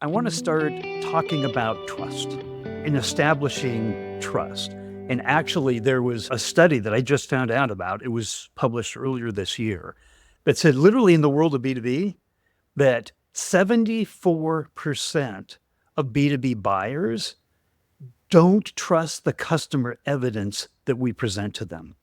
I want to start talking about trust and establishing trust. And actually, there was a study that I just found out about. It was published earlier this year that said, literally, in the world of B2B, that 74% of B2B buyers don't trust the customer evidence that we present to them.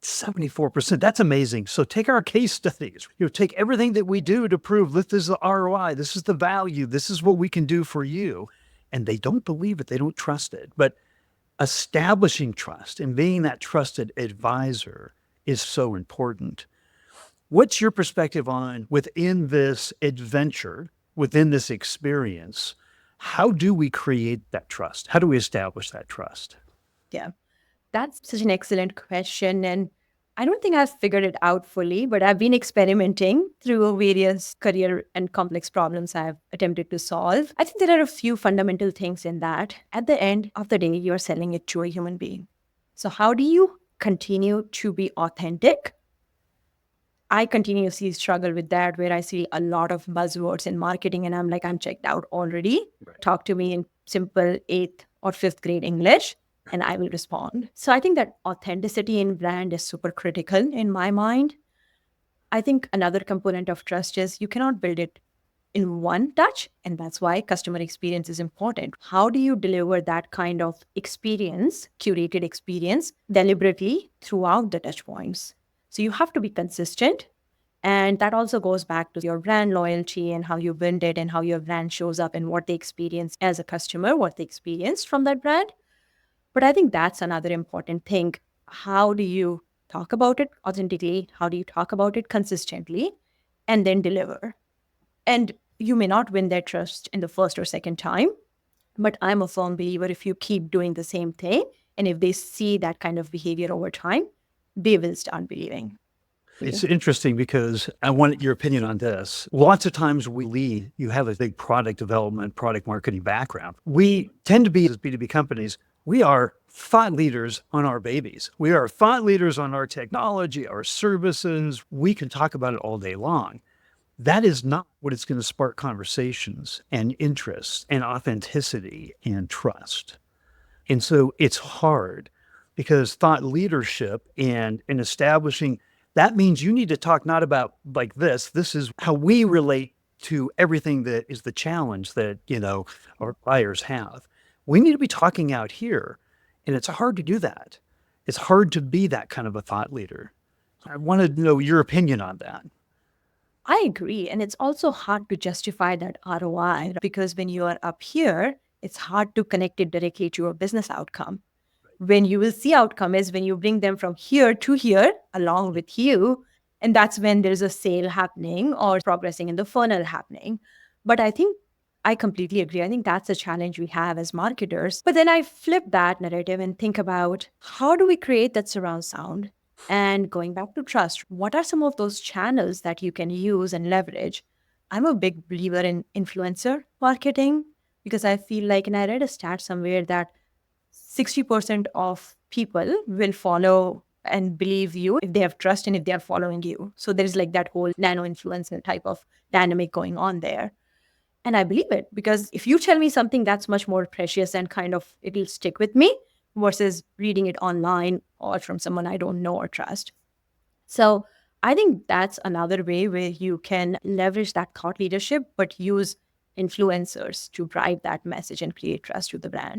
74%. That's amazing. So take our case studies, take everything that we do to prove this is the ROI, this is the value, this is what we can do for you. And they don't believe it. They don't trust it. But establishing trust and being that trusted advisor is so important. What's your perspective on within this adventure, within this experience? How do we create that trust? How do we establish that trust? Yeah, that's such an excellent question. And I don't think I've figured it out fully, but I've been experimenting through various career and complex problems I've attempted to solve. I think there are a few fundamental things in that. At the end of the day, you're selling it to a human being. So, how do you continue to be authentic? I continuously struggle with that, where I see a lot of buzzwords in marketing, and I'm like, I'm checked out already. Right. Talk to me in simple eighth or fifth grade English, and I will respond. So I think that authenticity in brand is super critical in my mind. I think another component of trust is you cannot build it in one touch, and that's why customer experience is important. How do you deliver that kind of experience, curated experience, deliberately throughout the touch points? So you have to be consistent. And that also goes back to your brand loyalty and how you build it and how your brand shows up and what they experience as a customer, what they experience from that brand. But I think that's another important thing. How do you talk about it authentically? How do you talk about it consistently and then deliver? And you may not win their trust in the first or second time, but I'm a firm believer if you keep doing the same thing and if they see that kind of behavior over time, they will start believing It's you. interesting because I want your opinion on this. Lots of times you have a big product development, product marketing background. We tend to be, as B2B companies, we are thought leaders on our babies. We are thought leaders on our technology, our services. We can talk about it all day long. That is not what is going to spark conversations and interest and authenticity and trust. And so it's hard because thought leadership and establishing that means you need to talk not about like this is how we relate to everything that is the challenge that, our buyers have. We need to be talking out here. And it's hard to do that. It's hard to be that kind of a thought leader. I want to know your opinion on that. I agree. And it's also hard to justify that ROI because when you are up here, it's hard to connect it directly to your business outcome. When you will see outcome is when you bring them from here to here along with you. And that's when there's a sale happening or progressing in the funnel happening. But I think I completely agree. I think that's a challenge we have as marketers. But then I flip that narrative and think about how do we create that surround sound? And going back to trust, what are some of those channels that you can use and leverage? I'm a big believer in influencer marketing because I feel like, and I read a stat somewhere that 60% of people will follow and believe you if they have trust and if they are following you. So there's like that whole nano influencer type of dynamic going on there. And I believe it because if you tell me something that's much more precious and kind of it'll stick with me versus reading it online or from someone I don't know or trust. So I think that's another way where you can leverage that thought leadership, but use influencers to drive that message and create trust to the brand.